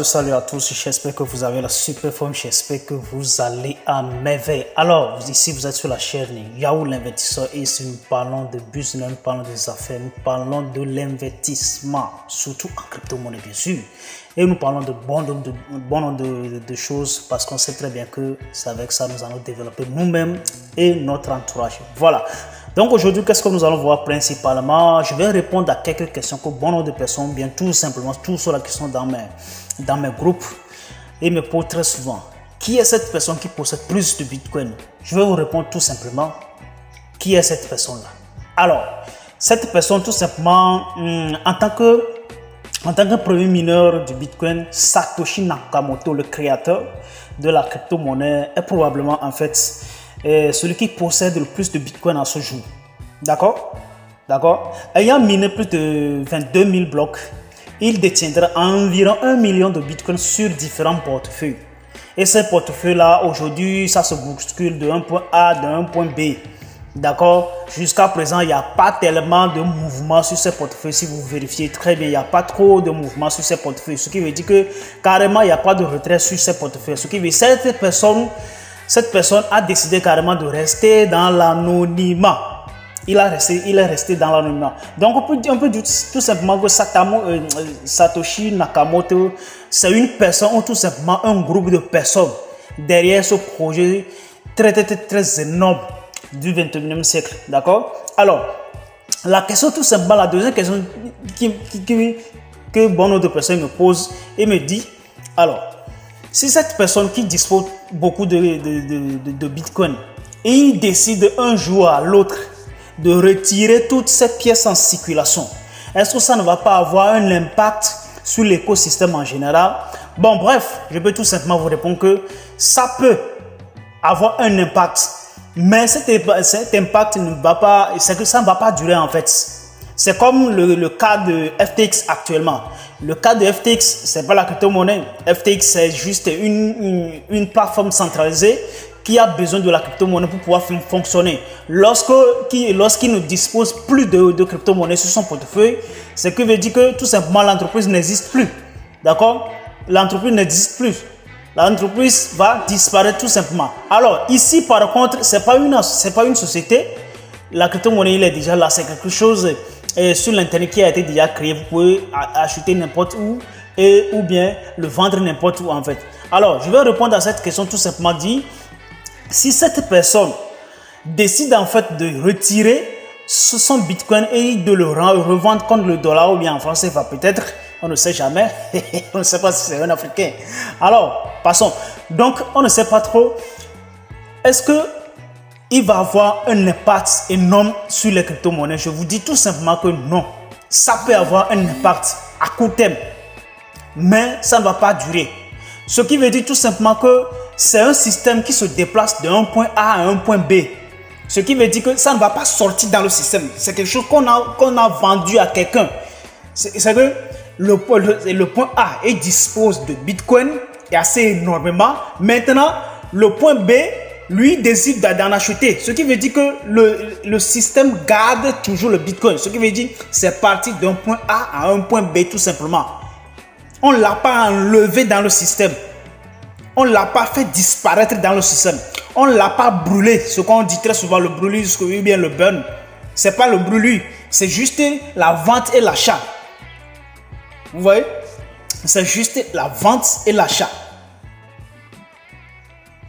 Salut à tous, j'espère que vous avez la super forme, j'espère que vous allez à merveille. Alors, ici vous êtes sur la chaîne Yahoo l'investisseur et ici nous parlons de business, nous parlons des affaires, nous parlons de l'investissement, surtout en crypto-monnaie bien sûr. Et nous parlons de bon nombre de choses parce qu'on sait très bien que c'est avec ça que nous allons développer nous-mêmes et notre entourage. Voilà. Donc aujourd'hui, qu'est-ce que nous allons voir principalement? Je vais répondre à quelques questions que bon nombre de personnes, bien tout simplement, tous ceux-là qui sont dans mes groupes et me posent très souvent. Qui est cette personne qui possède plus de Bitcoin? Je vais vous répondre tout simplement. Qui est cette personne-là? Alors, cette personne tout simplement, en tant que premier mineur du Bitcoin, Satoshi Nakamoto, le créateur de la crypto-monnaie, est probablement en fait celui qui possède le plus de Bitcoin à ce jour. D'accord? Ayant miné plus de 22 000 blocs, il détiendra environ 1 million de Bitcoin sur différents portefeuilles. Et ces portefeuilles-là, aujourd'hui, ça se bouscule de un point A, de un point B. D'accord? Jusqu'à présent, il n'y a pas tellement de mouvement sur ces portefeuilles. Si vous vérifiez très bien, il n'y a pas trop de mouvement sur ces portefeuilles. Ce qui veut dire que carrément, il n'y a pas de retrait sur ces portefeuilles. Ce qui veut dire que cette personne a décidé carrément de rester dans l'anonymat. Il est resté dans l'anonymat. Donc, on peut dire tout simplement que Satoshi Nakamoto, c'est une personne ou tout simplement un groupe de personnes derrière ce projet très énorme du 21e siècle. D'accord? Alors, la question tout simplement, la deuxième question que bon nombre de personnes me posent et me dit, alors, si cette personne qui dispose beaucoup de Bitcoin et il décide un jour à l'autre de retirer toutes ces pièces en circulation, est-ce que ça ne va pas avoir un impact sur l'écosystème en général? Bon, bref, je peux tout simplement vous répondre que ça peut avoir un impact, mais cet impact ça ne va pas durer en fait. C'est comme le cas de FTX actuellement. Le cas de FTX, c'est pas la crypto-monnaie. FTX, c'est juste une plateforme centralisée qui a besoin de la crypto-monnaie pour pouvoir fonctionner. Lorsqu'il ne dispose plus de crypto-monnaie sur son portefeuille, ce qui veut dire que tout simplement l'entreprise n'existe plus. D'accord? L'entreprise n'existe plus. L'entreprise va disparaître tout simplement. Alors ici par contre, c'est pas une société. La crypto-monnaie, il est déjà là. C'est quelque chose sur l'internet qui a été déjà créé. Vous pouvez acheter n'importe où ou bien le vendre n'importe où en fait. Alors je vais répondre à cette question tout simplement dit. Si cette personne décide en fait de retirer son Bitcoin et de le revendre contre le dollar ou bien en français, peut-être, on ne sait jamais, on ne sait pas si c'est un Africain. Alors, passons. Donc, on ne sait pas trop. Est-ce qu'il va avoir un impact énorme sur les crypto-monnaies? Je vous dis tout simplement que non. Ça peut avoir un impact à court terme, mais ça ne va pas durer. Ce qui veut dire tout simplement que c'est un système qui se déplace d'un point A à un point B. Ce qui veut dire que ça ne va pas sortir dans le système. C'est quelque chose qu'on a vendu à quelqu'un. C'est que le point A dispose de Bitcoin et assez énormément. Maintenant, le point B, lui, décide d'en acheter. Ce qui veut dire que le système garde toujours le Bitcoin. Ce qui veut dire que c'est parti d'un point A à un point B tout simplement. On ne l'a pas enlevé dans le système. On ne l'a pas fait disparaître dans le système. On ne l'a pas brûlé. Ce qu'on dit très souvent, le brûlé ou bien le burn. Ce n'est pas le brûlé. C'est juste la vente et l'achat. Vous voyez? C'est juste la vente et l'achat.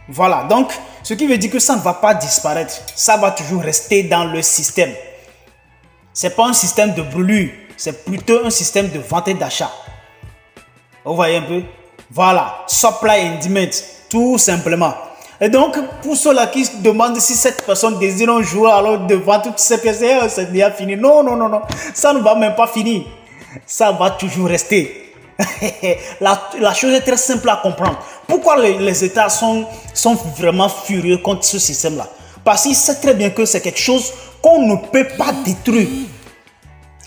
Voilà. Donc, ce qui veut dire que ça ne va pas disparaître. Ça va toujours rester dans le système. Ce n'est pas un système de brûlure. C'est plutôt un système de vente et d'achat. Vous voyez un peu? Voilà, supply and demand, tout simplement. Et donc, pour ceux-là qui se demandent si cette personne désire un jour alors de vendre toutes ces pièces, c'est déjà fini. Non, ça ne va même pas finir. Ça va toujours rester. La chose est très simple à comprendre. Pourquoi les États sont vraiment furieux contre ce système-là? Parce qu'ils savent très bien que c'est quelque chose qu'on ne peut pas détruire.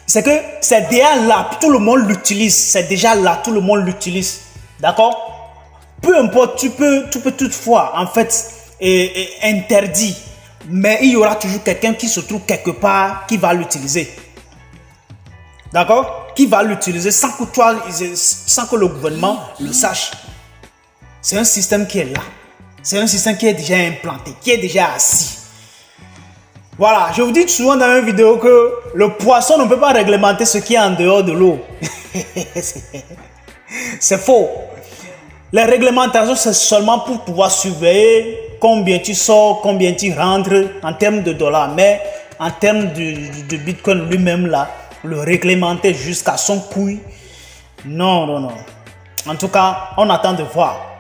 C'est que c'est déjà là, tout le monde l'utilise. C'est déjà là, tout le monde l'utilise. D'accord? Peu importe, tu peux toutefois en fait interdire, mais il y aura toujours quelqu'un qui se trouve quelque part qui va l'utiliser. d'accord, qui va l'utiliser sans que le gouvernement le sache. C'est un système qui est là. C'est un système qui est déjà implanté, qui est déjà assis. Voilà, je vous dis souvent dans mes vidéos que le poisson ne peut pas réglementer ce qui est en dehors de l'eau. C'est faux. Les réglementations, c'est seulement pour pouvoir surveiller combien tu sors, combien tu rentres en termes de dollars. Mais en termes de Bitcoin lui-même, là, le réglementer jusqu'à son couille, non, non, non. En tout cas, on attend de voir.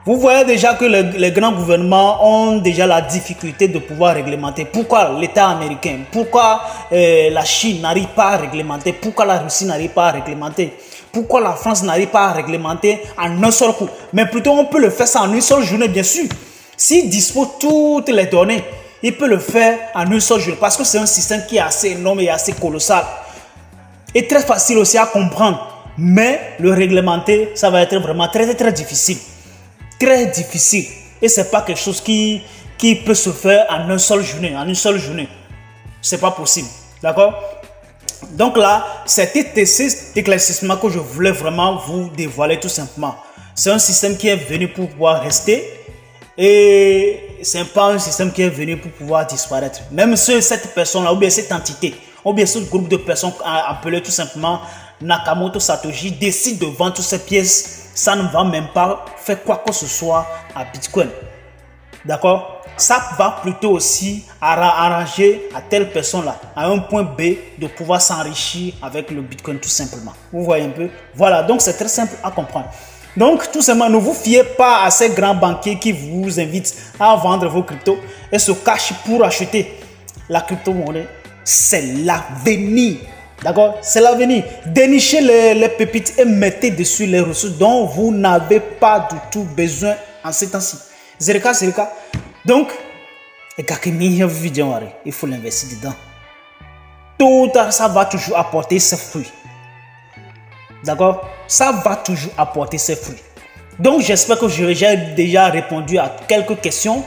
Vous voyez déjà que les grands gouvernements ont déjà la difficulté de pouvoir réglementer. Pourquoi l'État américain? Pourquoi la Chine n'arrive pas à réglementer? Pourquoi la Russie n'arrive pas à réglementer? Pourquoi la France n'arrive pas à réglementer en un seul coup? Mais plutôt, on peut le faire ça en une seule journée, bien sûr. S'il dispose toutes les données, il peut le faire en une seule journée. Parce que c'est un système qui est assez énorme et assez colossal. Et très facile aussi à comprendre. Mais le réglementer, ça va être vraiment très, très difficile. Très difficile. Et ce n'est pas quelque chose qui peut se faire en une seule journée. En une seule journée. Ce n'est pas possible. D'accord? Donc là, c'était ces éclaircissements que je voulais vraiment vous dévoiler tout simplement. C'est un système qui est venu pour pouvoir rester. Et ce n'est pas un système qui est venu pour pouvoir disparaître. Même si cette personne-là, ou bien cette entité, ou bien ce groupe de personnes appelé tout simplement Nakamoto Satoshi décide de vendre toutes ces pièces, ça ne va même pas faire quoi que ce soit à Bitcoin. D'accord? Ça va plutôt aussi arranger à telle personne-là, à un point B, de pouvoir s'enrichir avec le Bitcoin tout simplement. Vous voyez un peu? Voilà, donc c'est très simple à comprendre. Donc, tout simplement, ne vous fiez pas à ces grands banquiers qui vous invitent à vendre vos cryptos et se cachent pour acheter la crypto-monnaie. C'est l'avenir. D'accord? C'est l'avenir. Dénichez les pépites et mettez dessus les ressources dont vous n'avez pas du tout besoin en ces temps-ci. C'est le cas. Donc, il faut l'investir dedans. Tout ça va toujours apporter ses fruits. D'accord? Ça va toujours apporter ses fruits. Donc, j'espère que j'ai déjà répondu à quelques questions.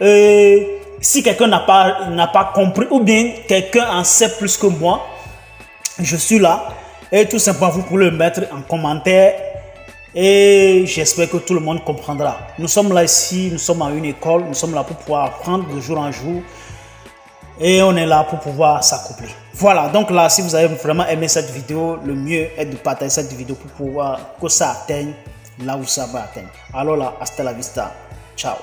Si quelqu'un n'a pas compris ou bien quelqu'un en sait plus que moi, je suis là. Et tout simplement, vous pouvez le mettre en commentaire. Et j'espère que tout le monde comprendra. Nous sommes là ici, nous sommes à une école. Nous sommes là pour pouvoir apprendre de jour en jour. Et on est là pour pouvoir s'accoupler. Voilà, donc là, si vous avez vraiment aimé cette vidéo, le mieux est de partager cette vidéo pour pouvoir que ça atteigne là où ça va atteindre. Alors là, hasta la vista. Ciao.